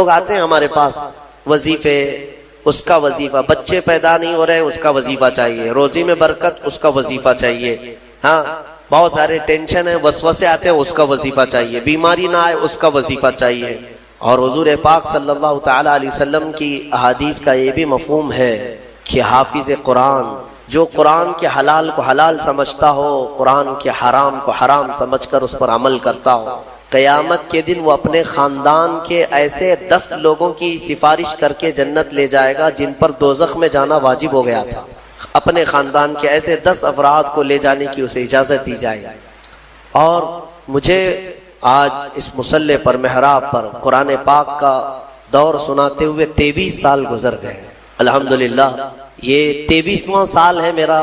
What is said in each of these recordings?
لوگ آتے ہیں ہمارے پاس وظیفے، اس کا وظیفہ، بچے پیدا نہیں ہو رہے اس کا وظیفہ چاہیے، روزی میں برکت اس کا وظیفہ چاہیے، ہاں بہت سارے ٹینشن ہیں، وسوسے آتے ہیں اس کا وظیفہ چاہیے، بیماری نہ آئے اس کا وظیفہ چاہیے۔ اور حضور پاک صلی اللہ تعالی علیہ وسلم کی احادیث کا یہ بھی مفہوم ہے کہ حافظ قرآن، جو قرآن کے حلال کو حلال سمجھتا ہو، قرآن کے حرام کو حرام سمجھ کر اس پر عمل کرتا ہو، قیامت کے دن وہ اپنے خاندان کے ایسے 10 لوگوں کی سفارش کر کے جنت لے جائے گا جن پر دوزخ میں جانا واجب ہو گیا تھا۔ اپنے خاندان کے ایسے 10 افراد کو لے جانے کی اسے اجازت دی جائے گی۔ اور مجھے آج اس مصلی پر، محراب پر قرآن پاک کا دور سناتے ہوئے 23 سال گزر گئے۔ الحمدللہ یہ 23واں سال ہے میرا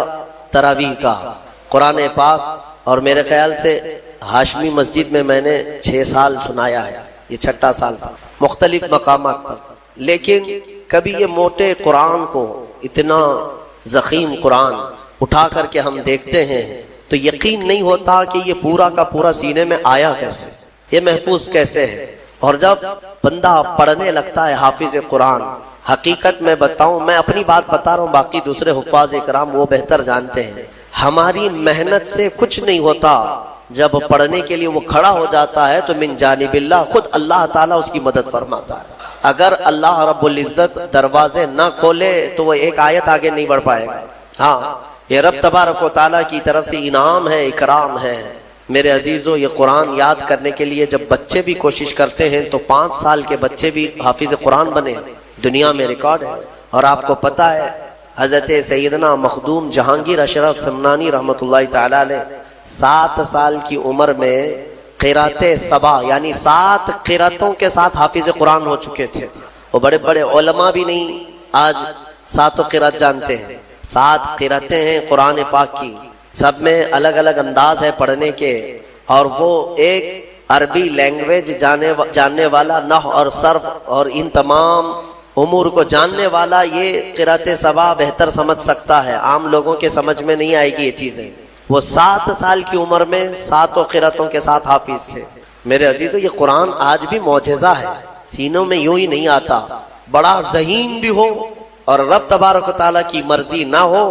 تراویح کا قرآن پاک، اور میرے خیال سے ہاشمی مسجد میں نے 6 سال سنایا ہے، یہ 6واں سال تھا مختلف مقامات پر۔ لیکن کبھی یہ موٹے قرآن کو، اتنا ضخیم قرآن اٹھا کر کے ہم دیکھتے ہیں تو یقین نہیں ہوتا کہ یہ پورا کا پورا سینے میں آیا کیسے، یہ محفوظ کیسے ہے۔ اور جب بندہ پڑھنے لگتا ہے حافظ قرآن، حقیقت میں بتاؤں، میں اپنی بات بتا رہا ہوں، باقی دوسرے حفاظ اکرام وہ بہتر جانتے ہیں، ہماری محنت سے کچھ نہیں ہوتا۔ جب پڑھنے کے لیے وہ کھڑا ہو جاتا ہے تو من جانب اللہ، خود اللہ تعالیٰ اس کی مدد فرماتا ہے۔ اگر اللہ رب العزت دروازے نہ کھولے تو وہ ایک آیت آگے نہیں بڑھ پائے گا۔ ہاں یہ رب تبارک و تعالیٰ کی طرف سے انعام ہے، اکرام ہے۔ میرے عزیزو، یہ قرآن یاد کرنے کے لیے جب بچے بھی کوشش کرتے ہیں تو 5 سال کے بچے بھی حافظ قرآن بنے، دنیا میں ریکارڈ ہے۔ اور آپ کو پتہ ہے حضرت سیدنا مخدوم جہانگیر اشرف سمنانی رحمۃ اللہ تعالی علیہ 7 سال کی عمر میں قرات سبع یعنی 7 قراتوں کے ساتھ حافظ قرآن ہو چکے تھے۔ وہ بڑے بڑے علماء بھی نہیں آج 7 قرات جانتے ہیں۔ 7 قراتیں ہیں قرآن پاک کی، سب میں الگ الگ انداز ہے پڑھنے کے، اور وہ ایک عربی لینگویج جاننے والا، نحو اور صرف اور ان تمام امور کو جاننے والا یہ قرات سبع بہتر سمجھ سکتا ہے، عام لوگوں کے سمجھ میں نہیں آئے گی یہ چیزیں۔ وہ 7 سال کی عمر میں 7 قراتوں کے ساتھ حافظ تھے۔ میرے عزیزو، یہ قرآن آج بھی معجزہ ہے، سینوں میں یوں ہی نہیں آتا۔ بڑا ذہین بھی ہو اور رب تبارک و تعالیٰ کی مرضی نہ ہو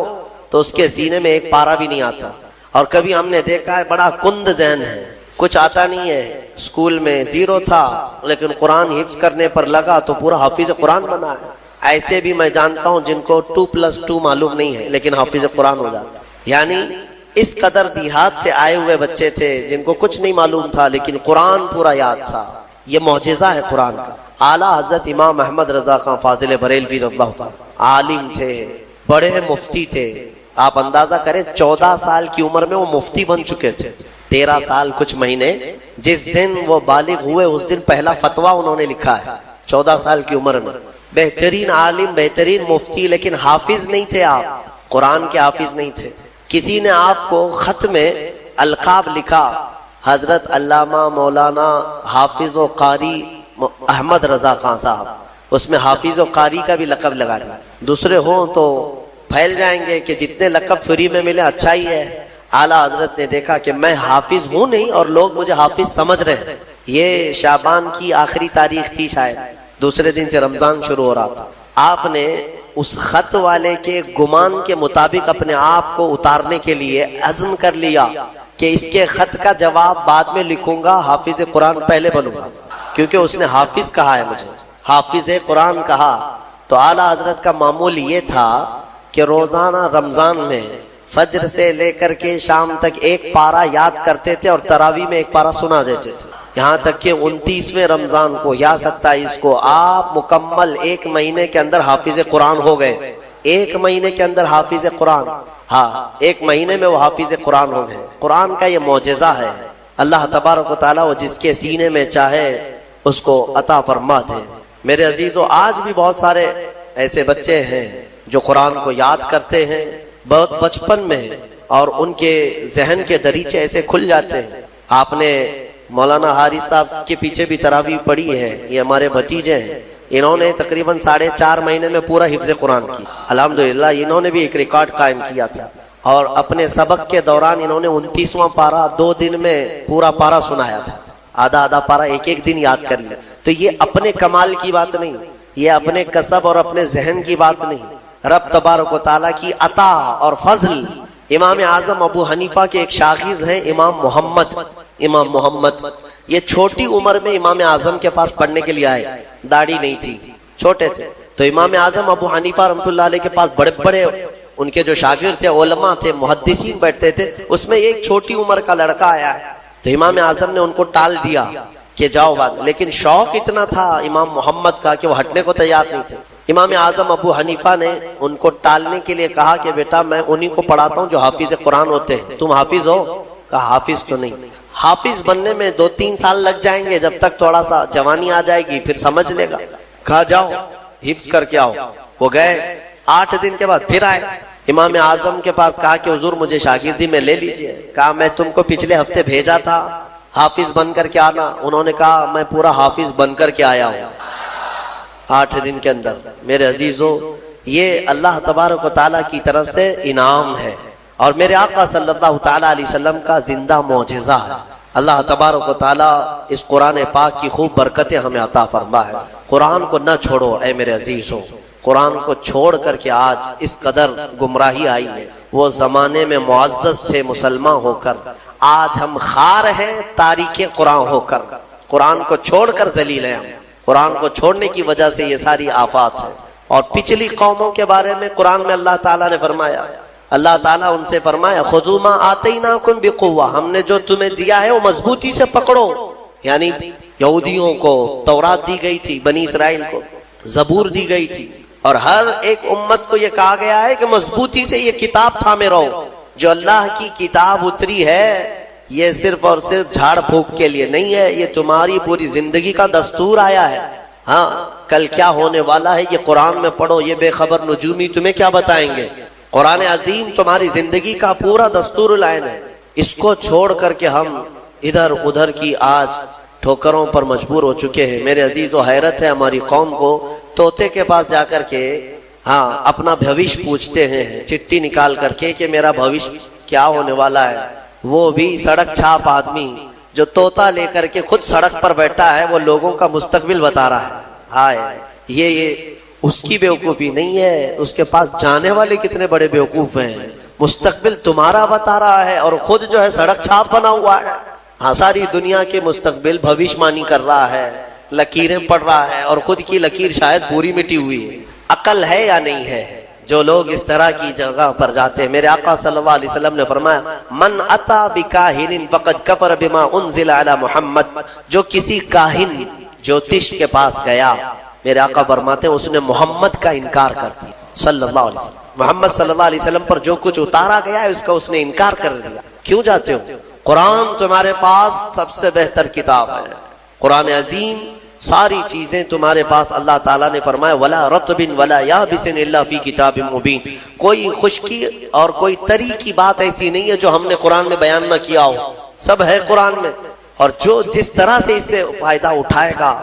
تو اس کے سینے میں ایک پارہ بھی نہیں آتا۔ اور کبھی ہم نے دیکھا ہے بڑا کند ذہن ہے، کچھ آتا نہیں ہے، اسکول میں 0 تھا لیکن قرآن حفظ کرنے پر لگا تو پورا حافظ قرآن بنا ہے۔ ایسے بھی میں جانتا ہوں جن کو 2+2 معلوم نہیں ہے لیکن حافظ قرآن ہو جاتا۔ یعنی اس قدر دیہات سے آئے ہوئے بچے تھے جن کو کچھ نہیں معلوم تھا لیکن قرآن پورا یاد تھا۔ یہ معجزہ ہے قرآن کا۔ اعلیٰ حضرت امام احمد رضا خان فاضل بریلوی رضی اللہ تعالیٰ عالم تھے، بڑے مفتی تھے۔ آپ اندازہ کریں 14 سال کی عمر میں وہ مفتی بن چکے تھے، 13 سال کچھ مہینے۔ جس دن وہ بالغ ہوئے اس دن پہلا فتویٰ انہوں نے لکھا ہے 14 سال کی عمر میں۔ بہترین عالم، بہترین مفتی، لیکن حافظ نہیں تھے آپ، قرآن کے حافظ نہیں تھے۔ کسی نے آپ کو خط میں القاب لکھا، حضرت علامہ مولانا حافظ و قاری احمد رضا خان صاحب، اس میں حافظ و قاری کا بھی لقب لگا دیا۔ دوسرے ہوں تو پھیل جائیں گے کہ جتنے لقب فری میں ملے اچھا ہی ہے۔ اعلیٰ حضرت نے دیکھا کہ میں حافظ ہوں نہیں اور لوگ مجھے حافظ سمجھ رہے ہیں۔ یہ شعبان کی آخری تاریخ تھی، شاید دوسرے دن سے رمضان شروع ہو رہا تھا۔ آپ نے اس خط والے کے گمان کے مطابق اپنے آپ کو اتارنے کے لیے عزم کر لیا کہ اس کے خط کا جواب بعد میں لکھوں گا، حافظ قرآن پہلے بنوں گا، کیونکہ اس نے حافظ کہا ہے مجھے، حافظ قرآن کہا۔ تو اعلیٰ حضرت کا معمول یہ تھا کہ روزانہ رمضان میں فجر سے لے کر کے شام تک ایک پارہ یاد کرتے تھے اور تراویح میں ایک پارہ سنا دیتے تھے، یہاں تک کہ 29ویں رمضان کو یا 27 کو آپ مکمل 1 مہینے کے اندر حافظ قرآن ہو گئے۔ 1 مہینے کے اندر حافظ قرآن، ہاں 1 مہینے میں وہ حافظ قرآن ہو گئے۔ قرآن کا یہ معجزہ ہے، اللہ تبارک و تعالیٰ وہ جس کے سینے میں چاہے اس کو عطا فرماتے ہیں۔ میرے عزیزو، آج بھی بہت سارے ایسے بچے ہیں جو قرآن کو یاد کرتے ہیں بہت بچپن میں، اور ان کے ذہن کے دریچے ایسے کھل جاتے ہیں۔ آپ نے مولانا حارث صاحب کے پیچھے بھی تراویح پڑھی ہے، یہ ہمارے بھتیجے ہیں، انہوں نے تقریباً 4.5 مہینے میں پورا حفظ قرآن کی۔ الحمدللہ انہوں نے بھی ایک ریکارڈ قائم کیا تھا، اور اپنے سبق کے دوران انہوں نے 29واں پارہ 2 دن میں پورا پارہ سنایا تھا۔ آدھا آدھا پارا ایک ایک دن یاد کر لیا. تو یہ اپنے کمال کی بات نہیں, یہ اپنے کسب اور اپنے ذہن کی بات نہیں, رب تبارک و تعالیٰ کی عطا اور فضل. امام اعظم ابو حنیفہ کے ایک شاگرد ہیں امام محمد. یہ چھوٹی عمر میں امام اعظم کے پاس پڑھنے کے لیے آئے, داڑھی نہیں تھی, چھوٹے تھے. تو امام اعظم ابو حنیفہ رحمۃ اللہ علیہ کے پاس بڑے بڑے ان کے جو شاگرد تھے, علماء تھے, محدثین بیٹھتے تھے. اس میں ایک چھوٹی عمر کا لڑکا آیا ہے. تو امام اعظم نے ان کو ٹال دیا کہ جاؤ بعد, لیکن شوق اتنا تھا امام محمد کا کہ وہ ہٹنے کو تیار نہیں تھے. امام اعظم ابو حنیفہ نے ان کو ٹالنے کے لیے کہا کہ بیٹا میں انہی کو پڑھاتا ہوں جو حافظ قرآن ہوتے ہیں, تم حافظ ہو؟ کہا حافظ تو نہیں. حافظ بننے میں 2-3 سال لگ جائیں گے, جب تک تھوڑا سا جوانی آ جائے گی پھر سمجھ لے گا. کہا جاؤ حفظ کر کے آؤ. وہ گئے, 8 دن کے بعد پھر آئے امام اعظم کے پاس. کہا کہ حضور مجھے شاگردی میں لے لیجئے. کہا میں تم کو پچھلے ہفتے بھیجا تھا حافظ بن کر کے آنا. انہوں نے کہا میں پورا حافظ بن کر کے آیا ہوں 8 دن کے اندر. میرے عزیزو, یہ اللہ تبارک و تعالیٰ کی طرف سے انعام ہے اور میرے آقا صلی اللہ تعالیٰ علیہ وسلم کا زندہ معجزہ ہے. اللہ تبارک و تعالیٰ اس قرآن پاک کی خوب برکتیں ہمیں عطا فرما ہے. قرآن کو نہ چھوڑو اے میرے عزیزو, قرآن کو چھوڑ کر کے آج اس قدر گمراہی آئی ہے. وہ زمانے میں معزز تھے مسلمان ہو کر, آج ہم خار ہیں تاریک قرآن ہو کر. قرآن کو چھوڑ کر ذلیل ہیں. قرآن کو چھوڑنے کی وجہ سے یہ ساری آفات ہیں. اور پچھلی قوموں کے بارے میں قرآن میں اللہ تعالیٰ نے فرمایا, اللہ تعالیٰ ان سے فرمایا خذوا ما آتیناکم بقوہ, ہم نے جو تمہیں دیا ہے وہ مضبوطی سے پکڑو. یعنی یہودیوں کو تورات دی گئی تھی, بنی اسرائیل کو زبور دی گئی تھی, اور ہر ایک امت کو یہ کہا گیا ہے کہ مضبوطی سے یہ کتاب تھامے رہو. جو اللہ کی کتاب اتری ہے یہ صرف اور صرف جھاڑ پھونک کے لیے نہیں ہے, یہ تمہاری پوری زندگی کا دستور آیا ہے. ہاں کل کیا ہونے والا ہے یہ قرآن میں پڑھو, یہ بے خبر نجومی تمہیں کیا بتائیں گے. قرآن عظیم تمہاری زندگی کا پورا دستور العین ہے. اس کو چھوڑ کر کے ہم ادھر ادھر کی آج ٹھوکروں پر مجبور ہو چکے ہیں. میرے عزیز و حیرت ہے ہماری قوم کو, طوطے کے پاس جا کر کے ہاں اپنا بھوش پوچھتے ہیں چٹھی نکال کر کے کہ میرا بھوش کیا ہونے والا ہے. وہ بھی سڑک چھاپ آدمی جو طوطا لے کر کے خود سڑک پر بیٹھا ہے, وہ لوگوں کا مستقبل بتا رہا ہے. ہائے, یہ اس کی بیوقوفی نہیں ہے, اس کے پاس جانے والے کتنے بڑے بیوقوف ہیں. مستقبل تمہارا بتا رہا ہے اور خود جو ہے سڑک چھاپ بنا ہوا ہے. ہاں ساری دنیا کے مستقبل بھوشمانی کر رہا ہے, لکیریں پڑھ رہا ہے, اور خود کی لکیر شاید پوری مٹی ہوئی ہے. عقل ہے یا نہیں ہے جو لوگ اس طرح کی جگہ پر جاتے ہیں؟ میرے آقا صلی اللہ علیہ وسلم نے فرمایا من اتا بکاہن فقد کفر بما انزل علی محمد, جو کسی کاہن جوتش کے پاس گیا, میرے آقا فرماتے ہیں اس نے محمد کا انکار کر دیا صلی اللہ علیہ وسلم. محمد صلی اللہ علیہ وسلم پر جو کچھ اتارا گیا ہے اس کا اس نے انکار کر دیا. کیوں جاتے ہو؟ قرآن تمہارے پاس سب سے بہتر کتاب ہے, قرآن عظیم ساری چیزیں تمہارے پاس. اللہ تعالیٰ نے فرمایا ولا رطب ولا یابس الا فی کتاب مبین, کوئی خشکی اور کوئی تری کی بات ایسی نہیں ہے جو ہم نے قرآن میں بیان نہ کیا ہو, سب ہے قرآن میں. اور جو جس طرح سے اس سے فائدہ اٹھائے گا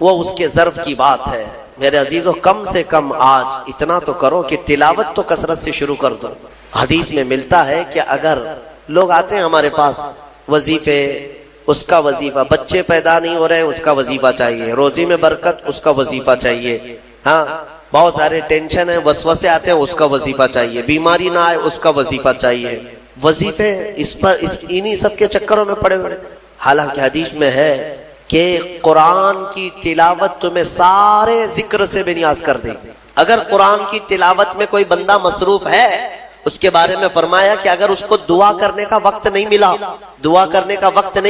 وہ اس کے ظرف کی بات ہے. میرے عزیزو, کم سے کم آج اتنا تو کرو کہ تلاوت تو کثرت سے شروع کر دو. حدیث میں ملتا ہے کہ اگر لوگ آتے ہیں ہمارے پاس وظیفے, اس کا وظیفہ, بچے پیدا نہیں ہو رہے اس کا وظیفہ چاہیے, روزی میں برکت اس کا وظیفہ چاہیے, ہاں بہت سارے ٹینشن ہیں وسوسے آتے ہیں اس کا وظیفہ چاہیے, بیماری نہ آئے اس کا وظیفہ چاہیے. وظیفے اس پر انہی سب کے چکروں میں پڑے ہوئے. حالانکہ حدیث میں ہے کہ قرآن کی تلاوت تمہیں سارے ذکر سے بے نیاز کر دے. اگر قرآن کی تلاوت میں کوئی بندہ مصروف ہے, اس کے بارے میں فرمایا کہ اگر اس کو دعا کرنے کا وقت نہیں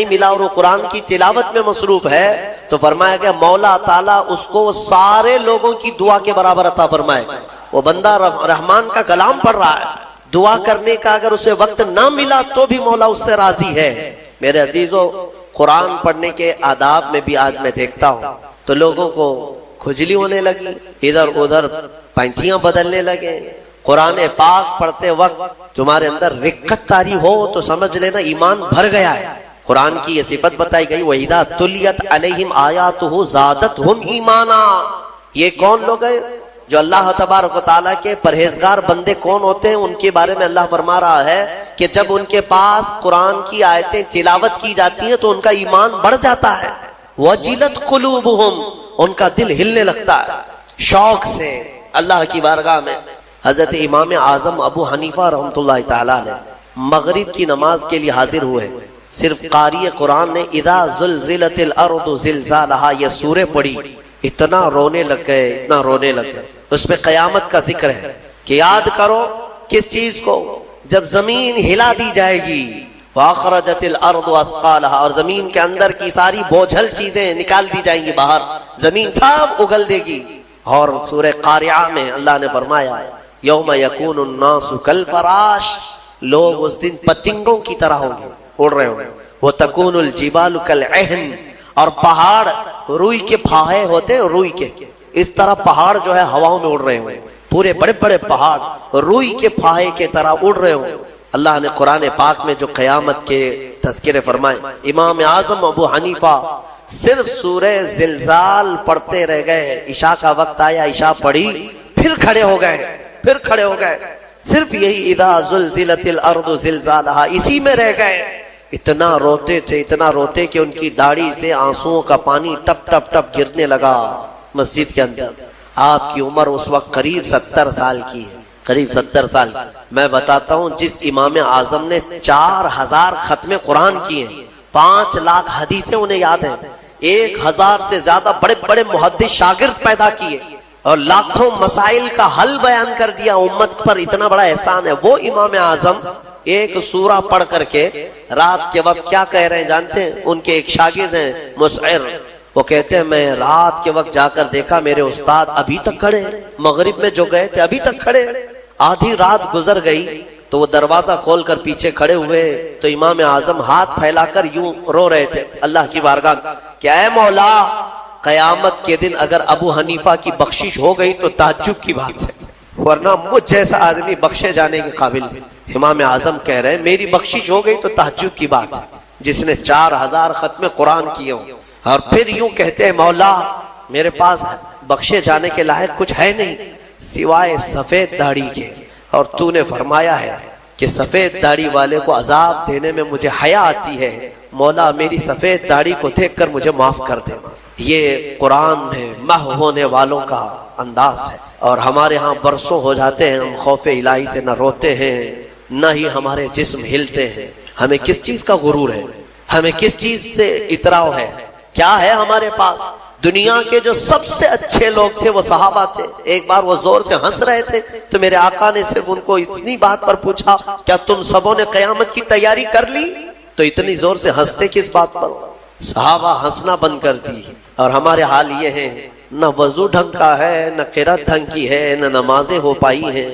ملا اور وہ قرآن کی تلاوت میں مصروف ہے, تو فرمایا کہ مولا تعالیٰ اس کو سارے لوگوں کی دعا کے برابر عطا فرمائے. وہ بندہ رحمان کا کلام پڑھ رہا ہے, دعا کرنے کا اگر اسے وقت نہ ملا تو بھی مولا اس سے راضی ہے. میرے عزیزو, قرآن پڑھنے کے آداب میں بھی آج میں دیکھتا ہوں تو لوگوں کو کھجلی ہونے لگی, ادھر ادھر پینتیاں بدلنے لگے. قرآن پاک پڑھتے وقت تمہارے اندر رقت طاری ہو تو سمجھ لینا ایمان بھر گیا ہے. قرآن کی یہ صفت بتائی گئی وَإِذَا تُلِيَتْ عَلَيْهِمْ آيَاتُهُ زَادَتْهُمْ ایمانا. یہ کون لوگ ہیں جو اللہ تبارک و تعالیٰ کے پرہیزگار بندے کون ہوتے ہیں، ان کے بارے میں اللہ فرما رہا ہے کہ جب ان کے پاس قرآن کی آیتیں تلاوت کی جاتی ہیں تو ان کا ایمان بڑھ جاتا ہے. وجلت قلوبہم، ان کا دل ہلنے لگتا ہے شوق سے اللہ کی بارگاہ میں. حضرت امام اعظم ابو حنیفہ رحمۃ اللہ تعالیٰ علیہ مغرب کی نماز کے لیے حاضر ہوئے. صرف قاری قرآن نے اذا زلزلت الارض زلزالہا یہ سورہ پڑھی، اتنا رونے لگ گئے، اتنا رونے لگ گئے. اس میں قیامت کا ذکر ہے کہ یاد کرو کس چیز کو، جب زمین ہلا دی جائے گی، وَأَخْرَجَتِ الْأَرْضُ أَثْقَالَهَا، اور زمین کے اندر کی ساری بوجھل چیزیں نکال دی جائیں گی باہر، زمین سب اگل دے گی. اور سورہ قاریعہ میں اللہ نے فرمایا یوم یکون الناس کالفراش، لوگ اس دن پتنگوں کی طرح ہوں گے، اڑ رہے ہوں گے. وَتَكُونُ الْجِبَالُ كَالْعِهْنِ، اور پہاڑ روئی کے پھاہے ہوتے ہیں، روئی کے اس طرح پہاڑ جو ہے ہواؤں میں اڑ رہے ہوں، پورے بڑے بڑے پہاڑ روئی کے پھاہے کے طرح اڑ رہے ہوں. اللہ نے قرآن پاک میں جو قیامت کے تذکرے فرمائے، امام اعظم ابو حنیفہ صرف سورہ زلزال پڑھتے رہ گئے. عشاء کا وقت آیا، عشاء پڑھی، پھر کھڑے ہو گئے، صرف یہی اذا زلزلت الارض زلزالہا اسی میں رہ گئے. اتنا روتے کہ ان کی داڑھی سے آنسوؤں کا پانی ٹپ ٹپ ٹپ گرنے لگا مسجد کے اندر. آپ کی عمر اس وقت قریب 70 سال کی ہے، قریب 70 سال. میں بتاتا ہوں جس امام اعظم نے 4000 ختم قرآن کیے ہیں، 5 لاکھ حدیثیں انہیں یاد ہیں، 1000 سے زیادہ بڑے بڑے محدث شاگرد پیدا کیے اور لاکھوں مسائل کا حل بیان کر دیا، امت پر اتنا بڑا احسان ہے. وہ امام اعظم ایک سورہ پڑھ کر کے رات کے وقت کیا کہہ رہے ہیں جانتے ہیں؟ ان کے ایک شاگرد ہیں مسعر، وہ کہتے ہیں میں رات کے وقت جا کر دیکھا میرے استاد ابھی تک کھڑے، مغرب میں جو گئے تھے ابھی تک کھڑے. آدھی رات گزر گئی تو وہ دروازہ کھول کر پیچھے کھڑے ہوئے تو امام اعظم ہاتھ پھیلا کر یوں رو رہے تھے اللہ کی بارگاہ کہ اے مولا، قیامت کے دن اگر ابو حنیفہ کی بخشش ہو گئی تو تعجب کی بات ہے، ورنہ مجھ جیسا آدمی بخشے جانے کے قابل نہیں. امام اعظم کہہ رہے ہیں میری بخشش ہو گئی تو تعجب کی بات ہے، جس نے 4000 ختم قرآن کیے ہوں. اور پھر یوں کہتے ہیں مولا میرے پاس بخشے جانے کے لائق کچھ ہے نہیں سوائے سفید داڑھی کے، اور تو نے فرمایا ہے کہ سفید داڑھی والے کو عذاب دینے میں مجھے حیا آتی ہے، مولا میری سفید داڑھی کو دیکھ کر مجھے معاف کر دینا. یہ قرآن میں محو ہونے والوں کا انداز ہے. اور ہمارے ہاں برسوں ہو جاتے ہیں ہم خوف الہی سے نہ روتے ہیں نہ ہی ہمارے جسم ہلتے ہیں. ہمیں کس چیز کا غرور ہے؟ ہمیں کس چیز سے اطراء ہے؟ کیا ہے ہمارے پاس؟ دنیا کے جو سب سے اچھے لوگ تھے وہ صحابہ تھے. ایک بار وہ زور سے ہنس رہے تھے تو میرے آقا نے صرف ان کو اتنی بات پر پوچھا کیا تم سبوں نے قیامت کی تیاری کر لی؟ تو اتنی زور سے ہنستے کس بات پر؟ صحابہ ہنسنا بند کر دی. اور ہمارے حال یہ ہے نہ وضو ڈھنگ کا ہے، نہ قرات ڈھنگ کی ہے، نہ نمازیں ہو پائی ہیں،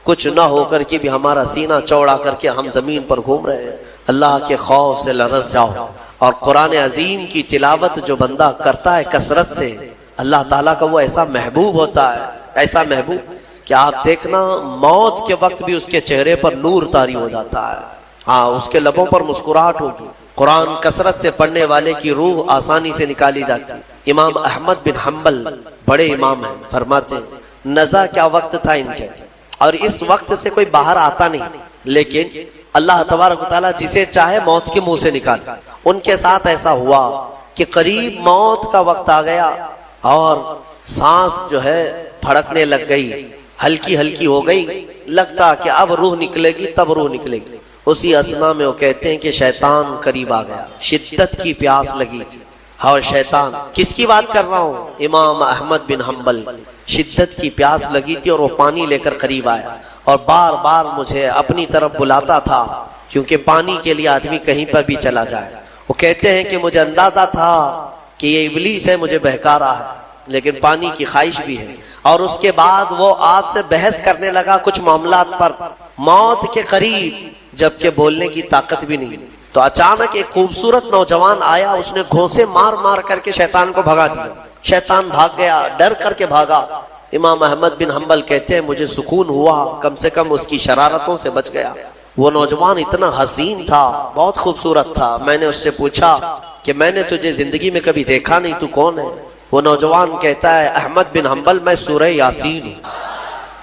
کچھ نہ ہو کر کے بھی ہمارا سینہ چوڑا کر کے ہم زمین پر گھوم رہے ہیں. اللہ کے خوف سے لرز جاؤ. اور قرآن عظیم کی تلاوت جو بندہ کرتا ہے کثرت سے، اللہ تعالیٰ کا وہ ایسا محبوب ہوتا ہے، ایسا محبوب کہ آپ دیکھنا موت کے وقت بھی اس کے چہرے پر نور طاری ہو جاتا ہے. ہاں اس کے لبوں پر مسکراہٹ ہوگی. قرآن کثرت سے پڑھنے والے کی روح آسانی سے نکالی جاتی. امام احمد بن حنبل بڑے امام ہیں، فرماتے ہیں نزا کیا وقت تھا ان کے، اور اس وقت سے کوئی باہر آتا نہیں، لیکن اللہ تبارک و تعالیٰ جسے چاہے موت کے منہ سے نکال. ان کے ساتھ ایسا ہوا کہ قریب موت کا وقت آ گیا اور سانس جو ہے پھڑکنے لگ گئی، ہلکی ہلکی ہو گئی، لگتا کہ اب روح نکلے گی، تب روح نکلے گی. اسی اسنا میں وہ کہتے ہیں کہ شیطان قریب آ گیا، شدت کی پیاس لگی تھی. اور شیطان کس کی بات کر رہا ہوں؟ امام احمد بن حنبل. شدت کی پیاس لگی تھی اور وہ پانی لے کر قریب آیا اور بار بار مجھے اپنی طرف بلاتا تھا، کیونکہ پانی کے لیے آدمی کہیں پر بھی چلا جائے. وہ کہتے ہیں کہ مجھے اندازہ تھا کہ یہ ابلیس ہے، مجھے بہکا رہا ہے، لیکن پانی کی خواہش بھی ہے. اور اس کے بعد وہ آپ سے بحث کرنے لگا کچھ معاملات پر، موت کے قریب، جبکہ بولنے کی طاقت بھی نہیں. تو اچانک ایک خوبصورت نوجوان آیا، اس نے گھونسے مار مار کر کے شیطان کو بھگا دیا. شیطان بھاگ گیا، ڈر کر کے بھاگا. امام احمد بن حنبل کہتے ہیں مجھے سکون ہوا، کم سے کم اس کی شرارتوں سے بچ گیا. وہ نوجوان اتنا حسین تھا، بہت خوبصورت تھا. میں نے اس سے پوچھا کہ میں نے تجھے زندگی میں کبھی دیکھا نہیں، تو کون ہے؟ وہ نوجوان کہتا ہے احمد بن حنبل میں سورہ یاسین ہوں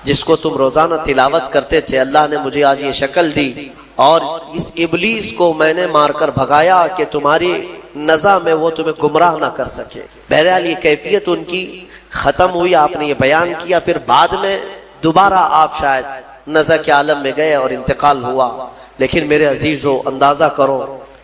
جس کو تم روزانہ تلاوت کرتے تھے، اللہ نے مجھے آج یہ شکل دی اور اس ابلیس کو میں نے مار کر بھگایا کہ تمہاری نزع میں وہ تمہیں گمراہ نہ کر سکے۔ بہرحال یہ کیفیت ان کی ختم ہوئی، آپ نے یہ بیان کیا، پھر بعد میں دوبارہ آپ شاید نزع کے عالم میں گئے اور انتقال ہوا۔ لیکن میرے عزیزو اندازہ کرو،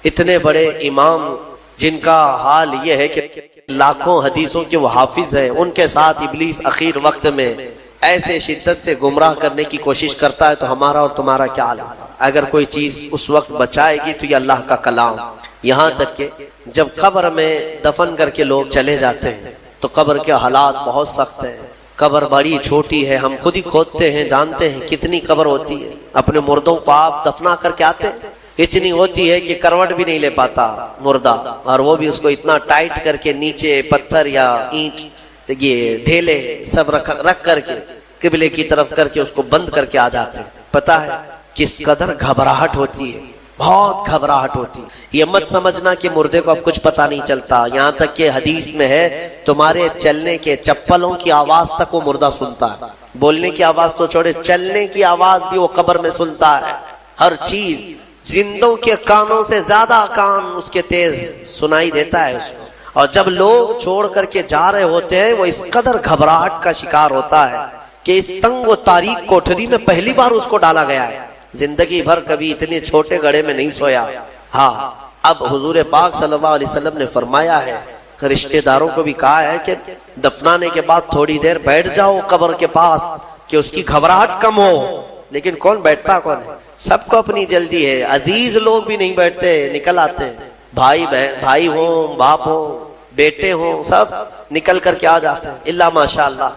اتنے بڑے امام جن کا حال یہ ہے کہ لاکھوں حدیثوں کے وہ حافظ ہیں، ان کے ساتھ ابلیس اخیر وقت میں ایسے شدت سے گمراہ کرنے کی کوشش کرتا ہے، تو ہمارا اور تمہارا کیا حال ہے؟ اگر کوئی چیز اس وقت بچائے گی تو یہ اللہ کا کلام۔ یہاں تک کہ جب قبر میں دفن کر کے لوگ چلے جاتے ہیں تو قبر کے حالات بہت سخت ہیں۔ قبر بڑی چھوٹی ہے، ہم خود ہی کھودتے ہیں، جانتے ہیں کتنی قبر ہوتی ہے۔ اپنے مردوں کو آپ دفنا کر کے آتے ہیں، اتنی ہوتی ہے کہ کروٹ بھی نہیں لے پاتا مردہ، اور وہ بھی اس کو اتنا ٹائٹ کر کے نیچے پتھر یا اینٹ یہ ڈھیلے سب رکھ کر کے قبلے کی طرف کر کے اس کو بند کر کے آ جاتے ہیں۔ پتہ ہے کس قدر گھبراہٹ ہوتی ہے، بہت گھبراہٹ ہوتی ہے۔ یہ مت سمجھنا کہ مردے کو اب کچھ پتہ نہیں چلتا، یہاں تک کہ حدیث میں ہے تمہارے چلنے کے چپلوں کی آواز تک وہ مردہ سنتا ہے۔ بولنے کی آواز تو چھوڑے، چلنے کی آواز بھی وہ قبر میں سنتا ہے۔ ہر چیز زندوں کے کانوں سے زیادہ کان اس کے تیز سنائی دیتا ہے اس کو۔ اور جب لوگ چھوڑ کر کے جا رہے ہوتے ہیں وہ اس قدر گھبراہٹ کا شکار ہوتا ہے کہ اس تنگ و تاریک کوٹھری میں پہلی بار اس کو ڈالا گیا ہے، زندگی بھر کبھی اتنے چھوٹے گڑھے میں نہیں سویا۔ ہاں اب حضور پاک صلی اللہ علیہ وسلم نے فرمایا ہے، رشتہ داروں کو بھی کہا ہے کہ دفنانے کے بعد تھوڑی دیر بیٹھ جاؤ قبر کے پاس کہ اس کی گھبراہٹ کم ہو۔ لیکن کون بیٹھتا کون ہے؟ سب کو اپنی جلدی ہے، عزیز لوگ بھی نہیں بیٹھتے، نکل آتے ہیں، بھائی ہوں، باپ ہوں، بیٹے ہوں، سب نکل کر کے آ جاتے ہیں الا ماشاءاللہ۔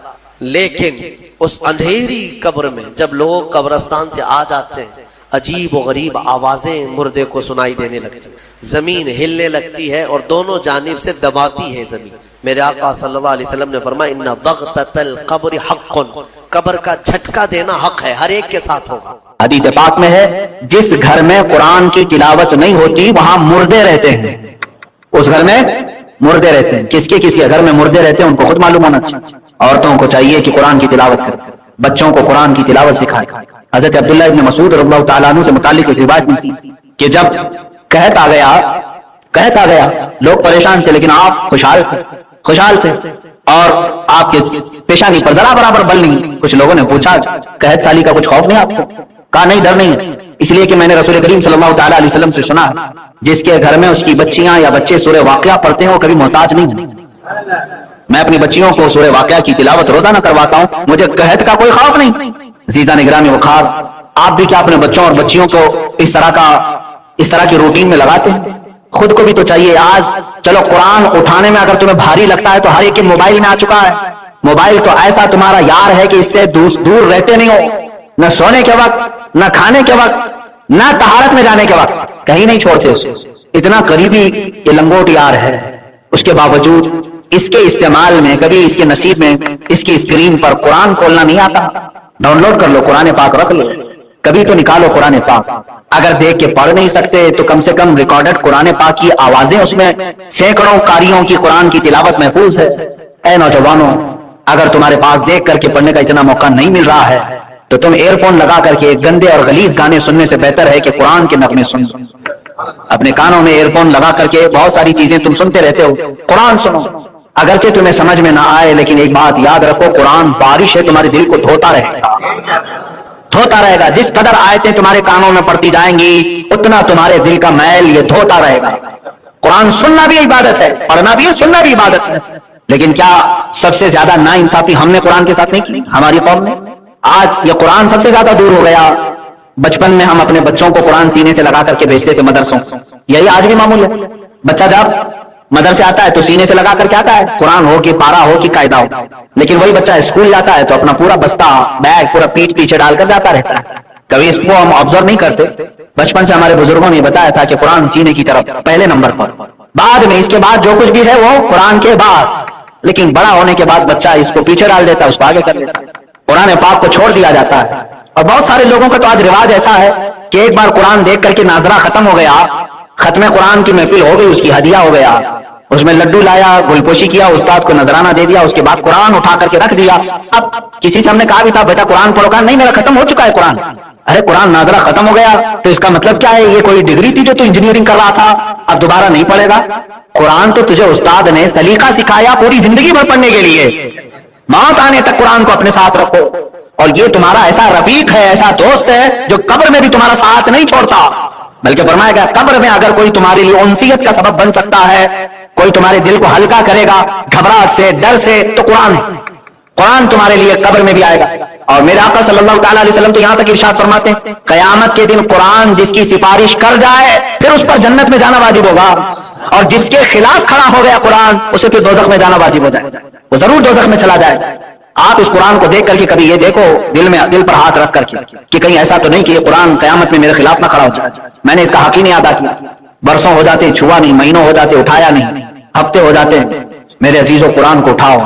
لیکن اس اندھیری قبر میں جب لوگ قبرستان سے آ جاتے ہیں، عجیب و غریب آوازیں مردے کو سنائی دینے لگتی، زمین ہلنے لگتی ہے اور دونوں جانب سے دباتی ہے زمین۔ میرے آقا صلی اللہ علیہ وسلم نے فرمایا ان ضغطۃ القبر حق، قبر کا جھٹکا دینا حق ہے، ہر ایک کے ساتھ ہوگا۔ حدیث پاک میں ہے جس گھر میں قرآن کی تلاوت نہیں ہوتی وہاں مردے رہتے ہیں، اس گھر میں مردے رہتے ہیں۔ کس کے گھر میں مردے رہتے ہیں ان کو خود معلوم ہونا چاہیے۔ عورتوں کو چاہیے کہ قرآن کی تلاوت کریں، بچوں کو قرآن کی تلاوت سکھائیں۔ حضرت عبداللہ ابن مسعود رضی اللہ تعالیٰ عنہ سے متعلق ایک روایت ملتی کہ جب قحط آ گیا لوگ پریشان تھے لیکن آپ خوشحال تھے اور آپ کے پیشانی پر ذرا برابر بل نہیں۔ کچھ لوگوں نے پوچھا قحط سالی کا کچھ خوف نہیں آپ کو؟ کہا نہیں، ڈر نہیں ہے، اس لیے کہ میں نے رسول کریم صلی اللہ تعالیٰ علیہ وسلم سے سنا جس کے گھر میں اس کی بچیاں یا بچے سورہ واقعہ پڑھتے ہیں وہ کبھی محتاج نہیں ہے۔ میں اپنی بچیوں کو سورہ واقعہ کی تلاوت روزانہ کرواتا ہوں، مجھے قحط کا کوئی خوف نہیں۔ عزیزان گرامی وقار، آپ بھی کیا اپنے بچوں اور بچیوں کو اس طرح کی روٹین میں لگاتے ہیں؟ خود کو بھی تو چاہیے۔ آج چلو قرآن اٹھانے میں اگر تمہیں بھاری لگتا ہے تو ہر ایک کے موبائل میں آ چکا ہے۔ موبائل تو ایسا تمہارا یار ہے کہ اس سے دور رہتے نہیں ہو، نہ سونے کے وقت، نہ کھانے کے وقت، نہ طہارت میں جانے کے وقت، کہیں نہیں چھوڑتے اسے۔ اتنا قریبی یہ لنگوٹ یار ہے، اس کے باوجود اس کے استعمال میں کبھی اس کے نصیب میں اس کی اسکرین پر قرآن کھولنا نہیں آتا۔ ڈاؤن لوڈ کر لو، قرآن پاک رکھ لو، کبھی تو نکالو قرآن پاک۔ اگر دیکھ کے پڑھ نہیں سکتے تو کم سے کم ریکارڈڈ قرآن پاک کی آوازیں، اس میں سینکڑوں قاریوں کی قرآن کی تلاوت محفوظ ہے۔ اے نوجوانوں، اگر تمہارے پاس دیکھ کر کے پڑھنے کا اتنا موقع نہیں مل رہا ہے تو تم ایئر فون لگا کر کے گندے اور غلیظ گانے سننے سے بہتر ہے کہ قرآن کے نغمے سن۔ اپنے کانوں میں ایئر فون لگا کر کے بہت ساری چیزیں تم سنتے رہتے ہو، قرآن سنو۔ اگرچہ تمہیں سمجھ میں نہ آئے لیکن ایک بات یاد رکھو، قرآن بارش ہے، تمہارے دل کو دھوتا رہے گا۔ جس قدر آیتیں تمہارے کانوں میں پڑتی جائیں گی اتنا تمہارے دل کا میل یہ دھوتا رہے گا۔ قرآن سننا بھی عبادت ہے، پڑھنا بھی ہے، سننا بھی عبادت ہے۔ لیکن کیا سب سے زیادہ ناانصافی ہم نے قرآن کے ساتھ نہیں کی؟ ہماری قوم نے آج یہ قرآن سب سے زیادہ دور ہو گیا۔ بچپن میں ہم اپنے بچوں کو قرآن سینے سے لگا کر کے بھیجتے تھے مدرسوں، یہی آج بھی معمول ہے۔ بچہ جب مدرسے آتا ہے تو سینے سے لگا کر کے آتا ہے، قرآن ہو کہ پارا ہو کہ قاعدہ ہو۔ لیکن وہی بچہ اسکول جاتا ہے تو اپنا پورا بستہ بیگ پورا پیٹھ پیچھے ڈال کر جاتا رہتا ہے۔ کبھی اس کو ہم آبزرو نہیں کرتے۔ بچپن سے ہمارے بزرگوں نے بتایا تھا کہ قرآن سینے کی طرف پہلے نمبر پر، بعد میں اس کے بعد جو کچھ بھی ہے وہ قرآن کے بعد۔ لیکن بڑا ہونے کے بعد بچہ اس کو پیچھے ڈال دیتا ہے، اس کو آگے کر دیتا ہے، قرآن پاک کو چھوڑ دیا جاتا ہے۔ اور بہت سارے لوگوں کا تو آج رواج ایسا ہے کہ ایک بار قرآن دیکھ کر کے ناظرہ ختم ہو گیا، ختم قرآن کی محفل ہو گئی، اس کی ہدیہ ہو گیا، اس میں لڈو لایا, گلپوشی کیا, استاد کو نذرانہ دے دیا, اس کے بعد قرآن اٹھا کر کے رکھ دیا. اب کسی سے ہم نے کہا بھی تھا بیٹا قرآن پڑھو, کہا نہیں میرا ختم ہو چکا ہے قرآن. ارے قرآن ناظرہ ختم ہو گیا تو اس کا مطلب کیا ہے؟ یہ کوئی ڈگری تھی جو تو انجینئرنگ کر رہا تھا, اب دوبارہ نہیں پڑھے گا؟ قرآن تو تجھے استاد نے سلیقہ سکھایا پوری زندگی بھر پڑھنے کے لیے. موت آنے تک قرآن کو اپنے ساتھ رکھو, اور یہ تمہارا ایسا رفیق ہے, ایسا دوست ہے جو قبر میں بھی تمہارا ساتھ نہیں چھوڑتا. بلکہ فرمایا گیا قبر میں اگر کوئی تمہارے لیے انسیت کا سبب بن سکتا ہے, کوئی تمہارے دل کو ہلکا کرے گا گھبراہٹ سے, ڈر سے, تو قرآن ہے. قرآن تمہارے لیے قبر میں بھی آئے گا. اور میرے آقا صلی اللہ تعالیٰ علیہ وسلم تو یہاں تک ارشاد فرماتے ہیں قیامت کے دن قرآن جس کی سفارش کر جائے پھر اس پر جنت میں جانا واجب ہوگا, اور جس کے خلاف کھڑا ہو گیا قرآن اسے پھر دوزخ میں جانا واجب ہو جائے, وہ ضرور دوزخ میں چلا جائے. آپ اس قرآن کو دیکھ کر کے کبھی یہ دیکھو دل پر ہاتھ رکھ کر کے کہ کہیں ایسا تو نہیں کہ یہ قرآن قیامت میں میرے خلاف نہ کھڑا ہو جائے. میں نے اس کا حق ہی نہیں ادا کیا, برسوں ہو جاتے چھوا نہیں, مہینوں ہو جاتے اٹھایا نہیں, ہفتے ہو جاتے. میرے عزیزو قرآن کو اٹھاؤ.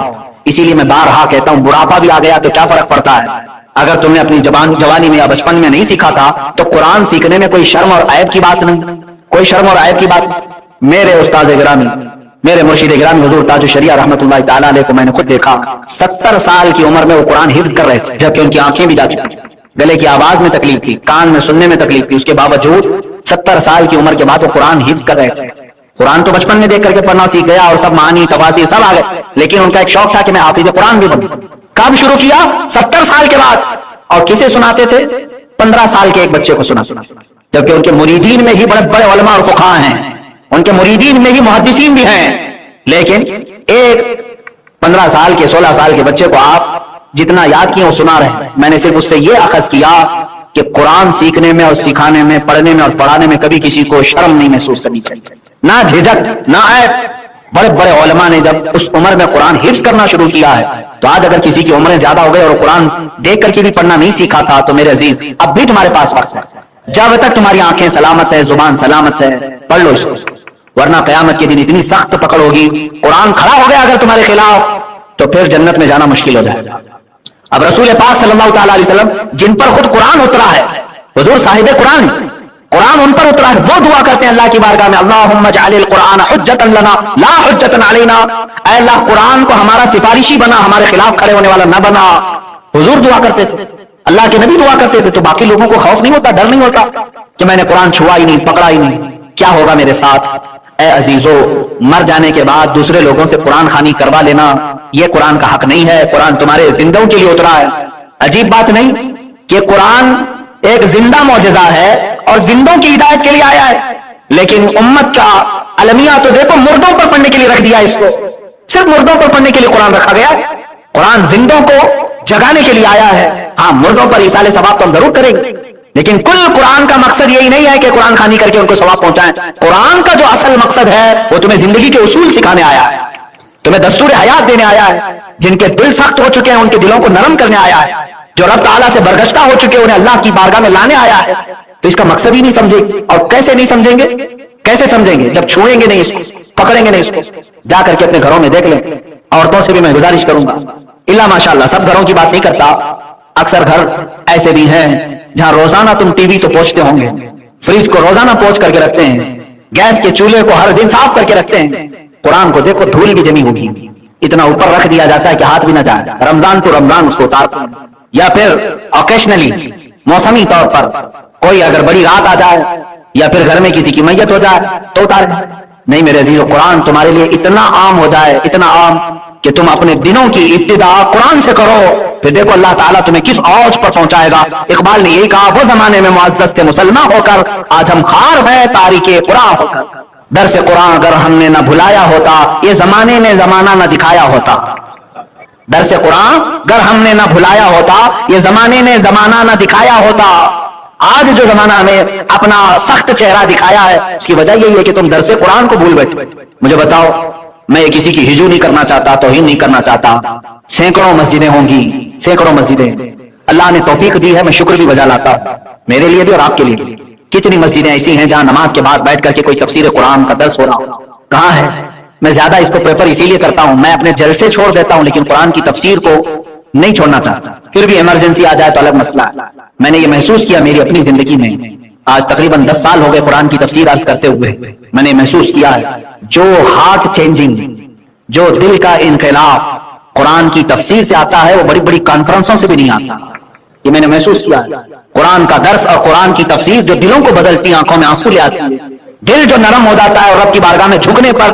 اسی لیے میں بارہا کہتا ہوں بڑھاپا بھی آ گیا تو کیا فرق پڑتا ہے؟ اگر تم نے اپنی جوانی میں یا بچپن میں نہیں سیکھا تھا تو قرآن سیکھنے میں کوئی شرم اور عیب کی بات نہیں, کوئی شرم اور عیب کی بات. میرے استاد گرامی, میرے مرشد گرامی حضور تاج الشریعہ رحمۃ اللہ تعالیٰ علیہ کو میں نے خود دیکھا 70 سال کی عمر میں وہ قرآن حفظ کر رہے تھے, جبکہ ان کی آنکھیں بھی جا چکی, گلے کی آواز میں تکلیف تھی, کان میں سننے میں تکلیف تھی, اس کے باوجود 70 سال کی عمر کے بعد وہ قرآن حفظ کر رہے تھے. قرآن تو بچپن میں دیکھ کر کے پڑھنا سیکھ گیا اور سب معانی تفاسیر سب آ گئے, لیکن ان کا ایک شوق تھا کہ میں حافظ قرآن بھی بنوں. کب شروع کیا؟ 70 سال کے بعد. اور کسے سناتے تھے؟ 15 سال کے ایک بچے کو سناتے تھے, جبکہ ان کے مریدین میں ہی بڑے بڑے علماء اور فقہاء ہیں, ان کے مریدین میں ہی محدثین بھی ہیں, لیکن ایک 15 سال کے 16 سال کے بچے کو آپ جتنا یاد کیے وہ سنا رہے ہیں. میں نے صرف اس سے یہ اخذ کیا کہ قرآن سیکھنے میں اور سکھانے میں, پڑھنے میں اور پڑھانے میں کبھی کسی کو شرم نہیں محسوس کرنی چاہیے, نہ جھجک نہ عیب. بڑے بڑے علماء نے جب اس عمر میں قرآن حفظ کرنا شروع کیا ہے, تو آج اگر کسی کی عمریں زیادہ ہو گئی اور قرآن دیکھ کر کے بھی پڑھنا نہیں سیکھا تھا تو میرے عزیز اب بھی تمہارے پاس وقت ہے. جب تک تمہاری آنکھیں سلامت ہے, زبان سلامت ہے, پڑھ لو اس کو, ورنہ قیامت کے دن اتنی سخت پکڑ ہوگی. قرآن کھڑا ہو گیا اگر تمہارے خلاف تو پھر جنت میں جانا مشکل ہو جائے گا. اب رسول پاک صلی اللہ تعالیٰ علیہ وسلم جن پر خود قرآن اترا ہے, حضور صاحب قرآن, قرآن ان پر اترا ہے, وہ دعا کرتے ہیں اللہ کی بارگاہ میں اللہم اجعل القرآن حجتا لنا لا حجتا علینا, اے اللہ قرآن کو ہمارا سفارشی بنا, ہمارے خلاف کھڑے ہونے والا نہ بنا. حضور دعا کرتے تھے, اللہ کے نبی دعا کرتے تھے, تو باقی لوگوں کو خوف نہیں ہوتا, ڈر نہیں ہوتا کہ میں نے قرآن چھوا ہی نہیں, پکڑا ہی نہیں, کیا ہوگا میرے ساتھ؟ اے عزیزو, مر جانے کے بعد دوسرے لوگوں سے قرآن خوانی کروا لینا یہ قرآن کا حق نہیں ہے. قرآن تمہارے زندوں کے لیے اترا ہے. عجیب بات نہیں کہ قرآن ایک زندہ معجزہ ہے اور زندوں کی ہدایت کے لیے آیا ہے, لیکن امت کا المیہ تو دیکھو مردوں پر پڑھنے کے لیے رکھ دیا, اس کو صرف مردوں پر پڑھنے کے لیے قرآن رکھا گیا. قرآن زندوں کو جگانے کے لیے آیا ہے. ہاں مردوں پر ایصال ثواب تو ہم ضرور کریں گے, لیکن کل قرآن کا مقصد یہی نہیں ہے کہ قرآن خوانی کر کے ان کو ثواب پہنچائیں. قرآن کا جو اصل مقصد ہے وہ تمہیں زندگی کے اصول سکھانے آیا ہے, تمہیں دستور حیات دینے آیا ہے. جن کے دل سخت ہو چکے ہیں ان کے دلوں کو نرم کرنے آیا ہے, جو رب تعالیٰ سے برگشتہ ہو چکے انہیں اللہ کی بارگاہ میں لانے آیا ہے. تو اس کا مقصد ہی نہیں سمجھے. اور کیسے نہیں سمجھیں گے؟ کیسے سمجھیں گے؟ جب چھوئیں گے نہیں اس کو, پکڑیں گے نہیں اس کو. جا کر کے اپنے گھروں میں دیکھ لیں. عورتوں سے بھی میں گزارش کروں گا, اللہ ماشاءاللہ سب گھروں کی بات نہیں کرتا, اکثر گھر ایسے بھی ہیں جہاں روزانہ تم ٹی وی تو پوچھتے ہوں گے, فریج کو روزانہ پوچھ کر کے رکھتے ہیں, گیس کے چولہے کو ہر دن صاف کر کے رکھتے ہیں. قرآن کو دیکھو دھول بھی جمی ہوگی, اتنا اوپر رکھ دیا جاتا ہے کہ ہاتھ بھی نہ جائے. رمضان تو رمضان اس کو اتارتے ہیں, یا پھر اوکیشنلی موسمی طور پر کوئی اگر بڑی رات آ جائے یا پھر گھر میں کسی کی میت ہو جائے تو اتار نہیں. میرے عزیز قرآن تمہارے لیے اتنا عام ہو جائے, اتنا عام کہ تم اپنے دنوں کی ابتدا قرآن سے کرو, پھر دیکھو اللہ تعالیٰ تمہیں کس اوج پر پہنچائے گا. اقبال نے یہی کہا, وہ زمانے میں معزز تھے مسلمان ہو کر, آج ہم خوار ہیں تاریک قرآن ہو کر. درس قرآن اگر ہم نے نہ بھلایا ہوتا, یہ زمانے نے زمانہ نہ دکھایا ہوتا. درس قرآن اگر ہم نے نہ بھلایا ہوتا, یہ زمانے نے زمانہ نہ دکھایا ہوتا. آج جو زمانہ ہمیں اپنا سخت چہرہ دکھایا ہے اس کی وجہ یہی ہے کہ تم درس قرآن کو بھول بیٹھے. مجھے بتاؤ, میں کسی کی ہجو نہیں کرنا چاہتا, توہین نہیں کرنا چاہتا. سینکڑوں مسجدیں ہوں گی, سینکڑوں مسجدیں اللہ نے توفیق دی ہے, میں شکر بھی بجا لاتا میرے لیے بھی اور آپ کے لیے بھی. کتنی مسجدیں ایسی ہیں جہاں نماز کے بعد بیٹھ کر کے کوئی تفسیر قرآن کا درس ہو رہا ہو, کہاں ہے؟ میں زیادہ اس کو پریفر اسی لیے کرتا ہوں, میں اپنے جلسے چھوڑ دیتا ہوں لیکن قرآن کی تفسیر کو نہیں چھوڑنا چاہتا. پھر بھی ایمرجنسی آ جائے تو الگ مسئلہ ہے. میں نے یہ محسوس کیا میری اپنی زندگی میں, آج تقریباً 10 سال ہو گئے قرآن کی تفسیر عرض کرتے ہوئے, میں نے محسوس کیا ہے جو ہارٹ چینجنگ، جو دل کا انقلاب قرآن کی تفسیر سے آتا ہے وہ بڑی بڑی کانفرنسوں سے بھی نہیں آتا. یہ میں نے محسوس کیا ہے. قرآن کا درس اور قرآن کی تفسیر جو دلوں کو بدلتی ہے، آنکھوں میں آنسو لے آتی ہے، دل جو نرم ہو جاتا ہے اور رب کی بارگاہ میں جھکنے پر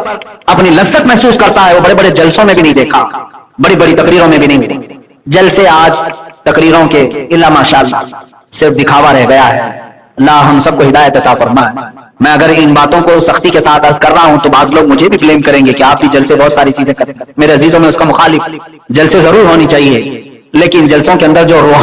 اپنی لذت محسوس کرتا ہے، وہ بڑے بڑے جلسوں میں بھی نہیں دیکھا، بڑی بڑی تقریروں میں بھی نہیں ملی. جلسے آج تقریروں کے الا ماشاءاللہ صرف دکھاوا رہ گیا ہے. اللہ ہم سب کو ہدایت عطا فرمائے. میں اگر ان باتوں کو سختی کے ساتھ عرض کر رہا ہوں تو بعض لوگ مجھے بھی بلیم کریں گے کہ آپ بھی جلسے بہت ساری چیزیں کرتے ہیں. میرے عزیزوں میں اس کا مخالف، جلسے ضرور ہونی چاہیے، لیکن جلسوں کے اندر جو روحانی